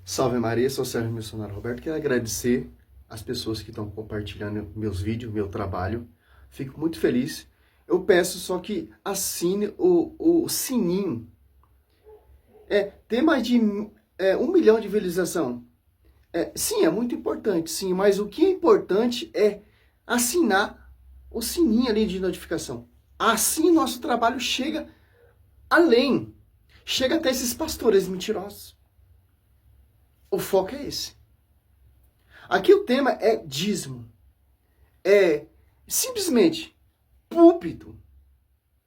Salve Maria, sou o Sérgio Missionário Roberto. Quero agradecer as pessoas que estão compartilhando meus vídeos, meu trabalho. Fico muito feliz. Eu peço só que assine o sininho. Ter mais de 1 milhão de visualização. Sim, é muito importante, sim. Mas o que é importante é assinar o sininho ali de notificação. Assim nosso trabalho chega além. Chega até esses pastores mentirosos. O foco é esse. Aqui o tema é dízimo. É simplesmente púlpito.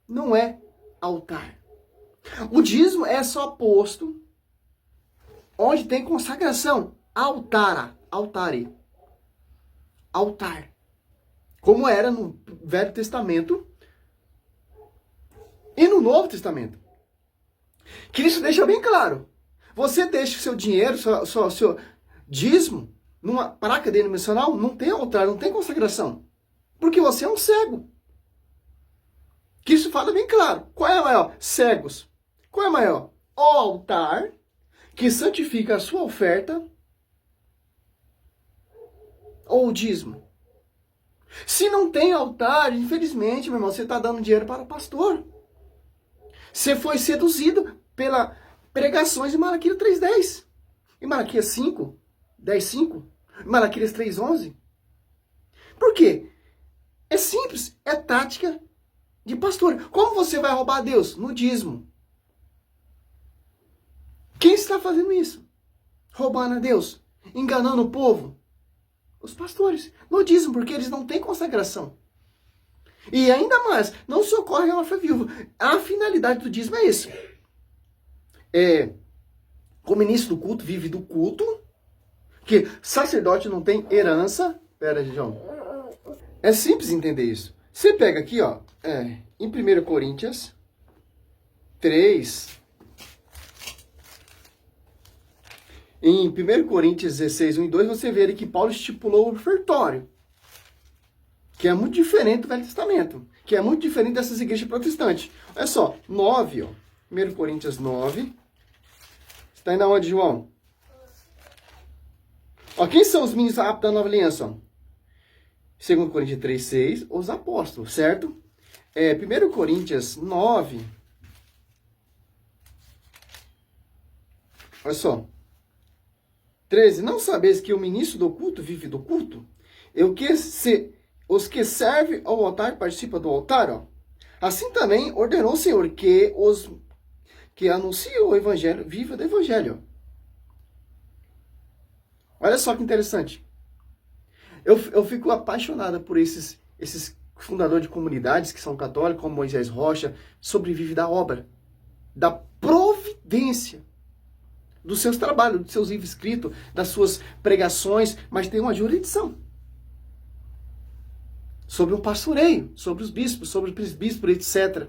Não é altar. O dízimo é só posto onde tem consagração. Altare. Altar. Como era no Velho Testamento e no Novo Testamento. Cristo deixa bem claro. Você deixa o seu dinheiro, seu dízimo, numa placa denominacional, não tem altar, não tem consagração. Porque você é um cego. Cristo fala bem claro. Qual é maior? Cegos. Qual é maior? O altar, que santifica a sua oferta, ou o dízimo? Se não tem altar, infelizmente, meu irmão, você está dando dinheiro para o pastor. Você foi seduzido pela pregações de Malaquias 3:10. E Malaquias 10:5. E Malaquias 3:11. Por quê? É simples. É tática de pastor. Como você vai roubar Deus? No dízimo. Quem está fazendo isso? Roubando a Deus? Enganando o povo? Os pastores. No dízimo, porque eles não têm consagração. E ainda mais, não socorre a órfã viúva. A finalidade do dízimo é isso. O ministro do culto vive do culto, que sacerdote não tem herança. Pera, João. É simples entender isso. Você pega aqui, ó, em 1 Coríntios 3, em 1 Coríntios 16, 1 e 2, você vê ali que Paulo estipulou o ofertório, que é muito diferente do Velho Testamento, que é muito diferente dessas igrejas protestantes. Olha só, 9, ó, 1 Coríntios 9. Está indo aonde, João? Ó, quem são os ministros aptos da nova aliança? Ó? 2 Coríntios 3:6, os apóstolos, certo? 1 Coríntios 9. Olha só. 13. Não sabeis que o ministro do culto vive do culto? Os que servem ao altar participam do altar, ó. Assim também ordenou o Senhor que os que anunciam o evangelho vivam do evangelho. Olha só que interessante. Eu fico apaixonada por esses fundadores de comunidades que são católicos, como Moisés Rocha, sobrevivem da obra, da providência, dos seus trabalhos, dos seus livros escritos, das suas pregações, mas tem uma jurisdição. Sobre o pastoreio, sobre os bispos, sobre os presbíteros, etc.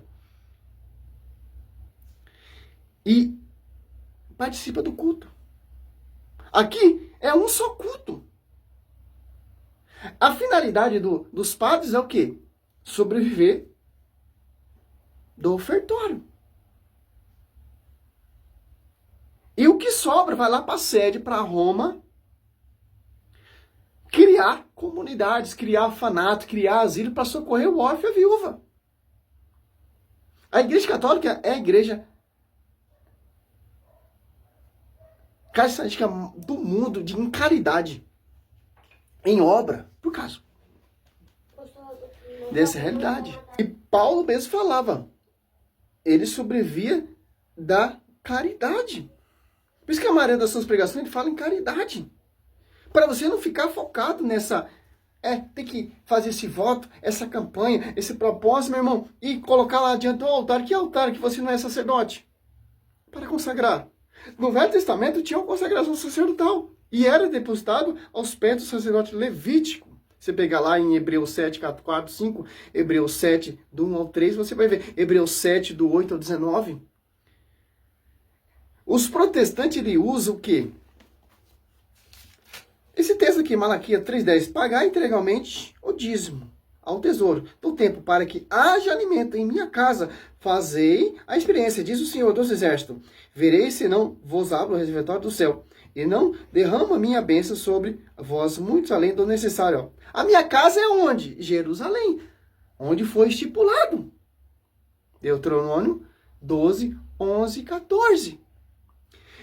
E participa do culto. Aqui é um só culto. A finalidade dos padres é o quê? Sobreviver do ofertório. E o que sobra vai lá para a sede, para Roma, criar comunidades, criar orfanato, criar asilo para socorrer o órfão e a viúva. A Igreja Católica é a igreja carismática do mundo em caridade, em obra, por causa dessa realidade. E Paulo mesmo falava, ele sobrevivia da caridade. Por isso que a maioria das suas pregações ele fala em caridade. Para você não ficar focado nessa, ter que fazer esse voto, essa campanha, esse propósito, meu irmão, e colocar lá diante do altar. Que altar que você não é sacerdote? Para consagrar. No Velho Testamento tinha uma consagração sacerdotal e era depositado aos pés do sacerdote levítico. Você pegar lá em Hebreus 7, 4, 5, Hebreus 7, do 1 ao 3, você vai ver Hebreus 7, do 8 ao 19. Os protestantes, ele usam o quê? Esse texto aqui, Malaquias 3:10, pagar integralmente o dízimo ao tesouro do tempo para que haja alimento em minha casa. Fazei a experiência, diz o Senhor dos Exércitos. Verei se não vos abro o reservatório do céu e não derramo a minha bênção sobre vós muito além do necessário. Ó. A minha casa é onde? Jerusalém, onde foi estipulado. Deuteronômio 12, 11 e 14.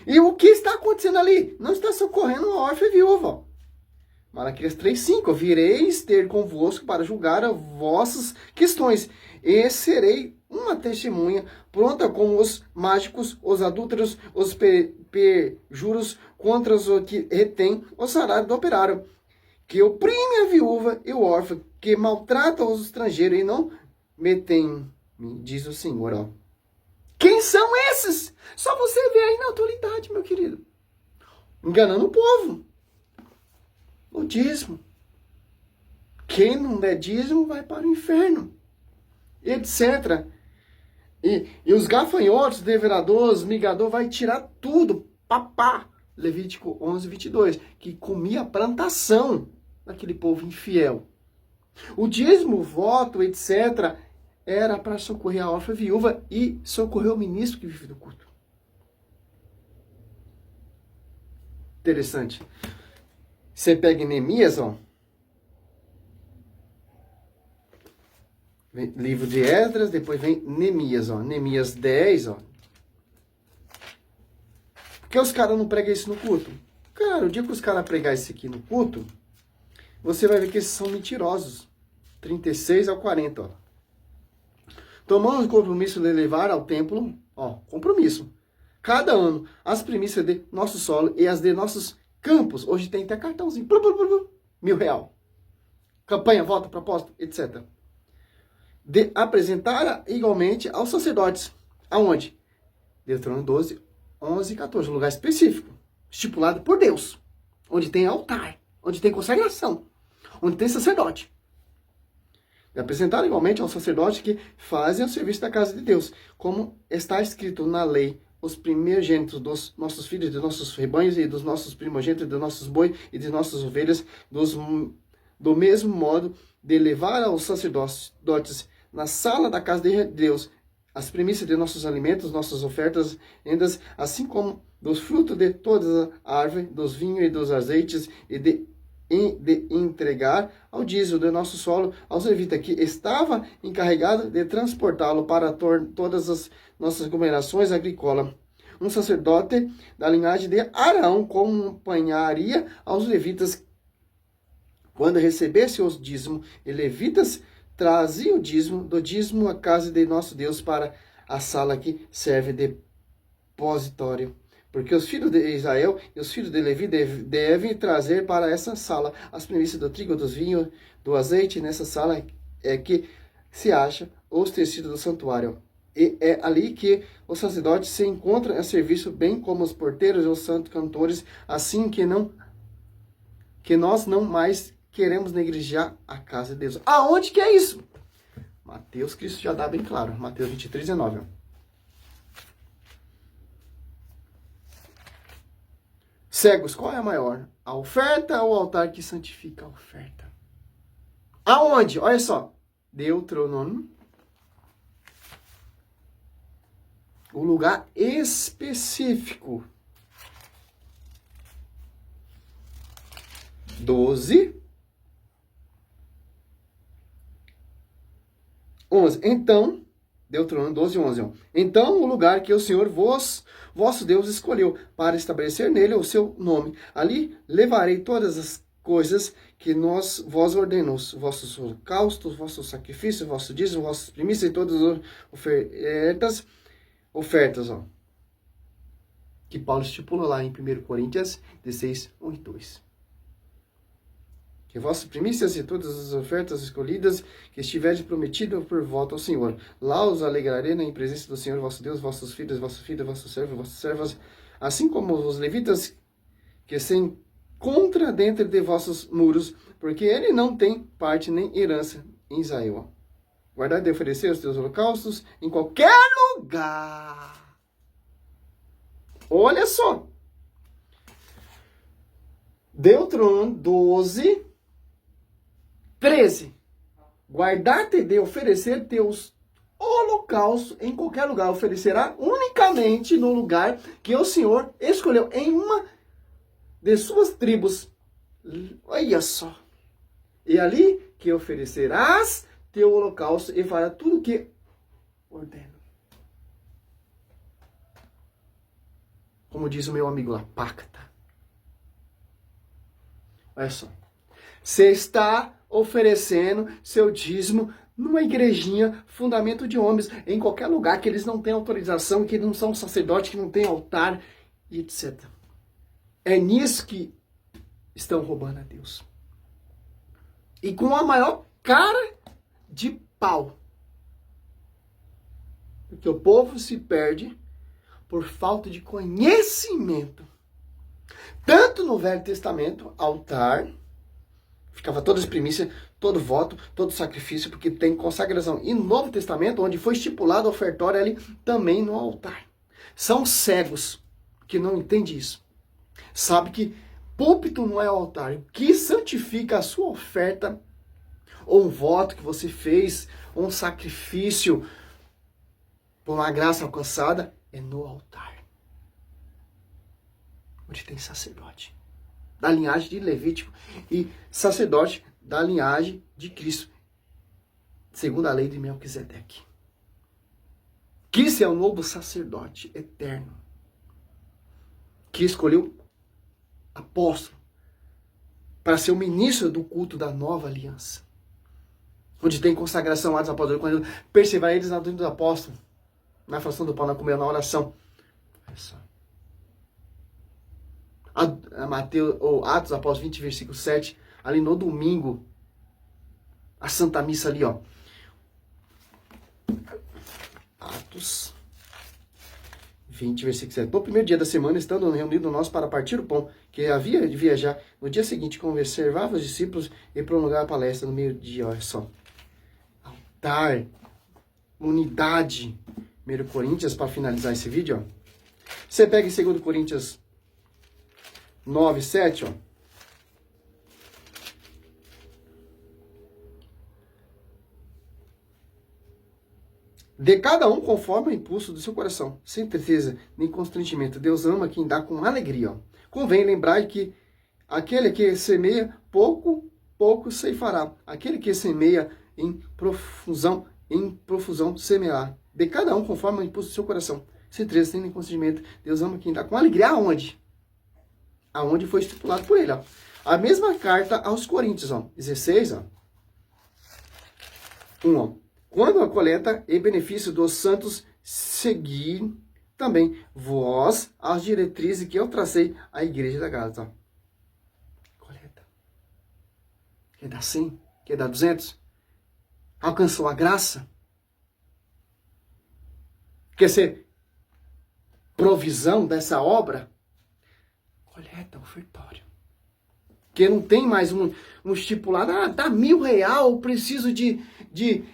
E o que está acontecendo ali? Não está socorrendo a órfã e viúva. Ó. Malaquias 3,5, vireis ter convosco para julgar as vossas questões, e serei uma testemunha pronta como os mágicos, os adúlteros, os perjuros contra os que retêm o salário do operário, que oprime a viúva e o órfão, que maltrata os estrangeiros e não me tem, diz o Senhor. Ó. Quem são esses? Só você vê aí na atualidade, meu querido. Enganando o povo. O dízimo. Quem não der dízimo vai para o inferno. Etc. E os gafanhotos, devoradores, migador, vai tirar tudo. Papá. Levítico 11, 22. Que comia a plantação daquele povo infiel. O dízimo, voto, etc. era para socorrer a órfã viúva e socorrer o ministro que vive do culto. Interessante. Você pega em Neemias, ó. Vem livro de Esdras, depois vem Neemias, ó. Neemias 10, ó. Por que os caras não pregam isso no culto? Cara, o dia que os caras pregar isso aqui no culto, você vai ver que eles são mentirosos. 36 ao 40, ó. Tomamos o compromisso de levar ao templo, ó, compromisso. Cada ano, as primícias de nosso solo e as de nossos campos. Hoje tem até cartãozinho. R$1.000. Campanha, voto, propósito, etc. De apresentar igualmente aos sacerdotes. Aonde? Deuteronômio 12, 11 e 14. Um lugar específico. Estipulado por Deus. Onde tem altar. Onde tem consagração. Onde tem sacerdote. De apresentar igualmente aos sacerdotes que fazem o serviço da casa de Deus. Como está escrito na lei. Os primogênitos dos nossos filhos, dos nossos rebanhos e dos nossos primogênitos, dos nossos bois e de nossas ovelhas, do mesmo modo de levar aos sacerdotes na sala da casa de Deus as primícias de nossos alimentos, nossas ofertas, rendas, assim como dos frutos de todas as árvores, dos vinhos e dos azeites, e de entregar ao dízimo do nosso solo aos levitas, que estava encarregado de transportá-lo para todas as nossas aglomerações agrícolas. Um sacerdote da linhagem de Arão acompanharia aos levitas quando recebesse os dízimos, e levitas traziam o dízimo do dízimo à casa de nosso Deus para a sala que serve de depositório. Porque os filhos de Israel e os filhos de Levi devem trazer para essa sala as primícias do trigo, dos vinhos, do azeite. Nessa sala é que se acha os tecidos do santuário. E é ali que os sacerdotes se encontram a serviço, bem como os porteiros e os santos cantores, assim que nós não mais queremos negligenciar a casa de Deus. Aonde que é isso? Mateus, Cristo já dá bem claro. Mateus 23, 19. Cegos, qual é a maior? A oferta ou o altar que santifica a oferta? Aonde? Olha só. Deuteronômio. O lugar específico. 12. 11. Então, Deuteronômio 12, 11. Ó. Então, o lugar que o Senhor vosso Deus escolheu para estabelecer nele o seu nome. Ali levarei todas as coisas que vós ordenamos, vossos holocaustos, vossos sacrifícios, vosso dízimo, vossas primícias e todas as ofertas, ó, que Paulo estipula lá em 1 Coríntios 16, 1 e 2. Que vossas primícias e todas as ofertas escolhidas que estiverem prometidas por voto ao Senhor. Lá os alegrarei na presença do Senhor vosso Deus, vossos filhos, vossas filhas, vossos servos, vossas servas, assim como os levitas que se encontram dentro de vossos muros, porque ele não tem parte nem herança em Israel. Guardar de oferecer os teus holocaustos em qualquer lugar. Olha só. Deuteronômio 12, 13. Guardar-te de oferecer teus holocaustos em qualquer lugar. Oferecerá unicamente no lugar que o Senhor escolheu, em uma de suas tribos. Olha só. E ali que oferecerás teu holocausto e fará tudo o que ordeno. Como diz o meu amigo lá, pacta. Olha só. Você está oferecendo seu dízimo numa igrejinha, fundamento de homens, em qualquer lugar que eles não têm autorização, que não são sacerdotes, que não têm altar, e etc. É nisso que estão roubando a Deus. E com a maior cara de pau. Porque o povo se perde por falta de conhecimento. Tanto no Velho Testamento, altar, ficava todas as primícias, todo voto, todo sacrifício, porque tem consagração. E no Novo Testamento, onde foi estipulado o ofertório ali, também no altar. São cegos que não entendem isso. Sabe que púlpito não é altar. O que santifica a sua oferta, ou um voto que você fez, ou um sacrifício por uma graça alcançada, é no altar. Onde tem sacerdote da linhagem de Levítico e sacerdote da linhagem de Cristo, segundo a lei de Melquisedeque. Cristo é o novo sacerdote eterno, que escolheu apóstolo para ser o ministro do culto da nova aliança, onde tem consagração lá dos apóstolos, quando perseverar eles na doutrina dos apóstolos, na fração do pão, na comunhão, na oração. Olha só. Mateus, ou Atos Apóstolos 20, versículo 7, ali no domingo, a Santa Missa ali, ó. Atos 20, versículo 7. No primeiro dia da semana, estando reunidos nós para partir o pão, que havia de viajar, no dia seguinte conservava os discípulos e prolongava a palestra no meio-dia, olha só. Altar, unidade. 1 Coríntios, para finalizar esse vídeo, ó. Você pega em 2 Coríntios 9, 7, ó. De cada um conforme o impulso do seu coração, sem tristeza nem constrangimento. Deus ama quem dá com alegria, ó. Convém lembrar que aquele que semeia pouco, pouco ceifará. Aquele que semeia em profusão semeará. De cada um conforme o impulso do seu coração, sem tristeza nem constrangimento. Deus ama quem dá com alegria. Aonde? Aonde foi estipulado por ele, ó. A mesma carta aos Coríntios, ó, 16, ó. 1, ó. Quando a coleta e benefício dos santos seguir também vós as diretrizes que eu tracei à igreja da Gálatas, ó. Coleta. Quer dar 100? Quer dar 200? Alcançou a graça? Quer ser provisão dessa obra? Coleta, ofertório. Porque não tem mais um estipulado, dá R$1.000, eu preciso de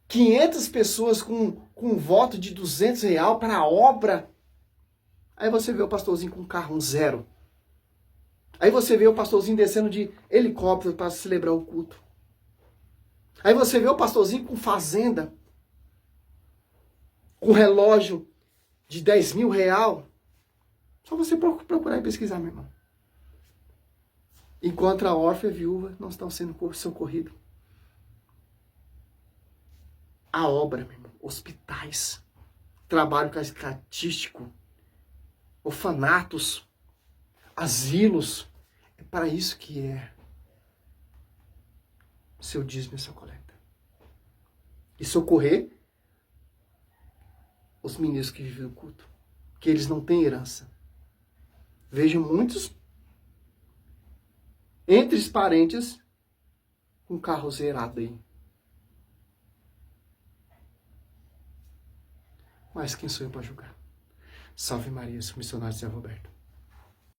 500 pessoas com um voto de R$200 para a obra. Aí você vê o pastorzinho com um carro, um zero. Aí você vê o pastorzinho descendo de helicóptero para celebrar o culto. Aí você vê o pastorzinho com fazenda, com relógio de R$10.000. Só você procurar e pesquisar, meu irmão. Enquanto a órfã e a viúva não estão sendo socorridos. A obra, meu irmão. Hospitais. Trabalho artístico. Orfanatos. Asilos. É para isso que é seu dízimo e sua coleta. E socorrer os meninos que vivem no culto. Que eles não têm herança. Vejo muitos entre os parentes com carro zerado aí. Mas quem sou eu para julgar? Salve Maria, sou missionário Zé Roberto.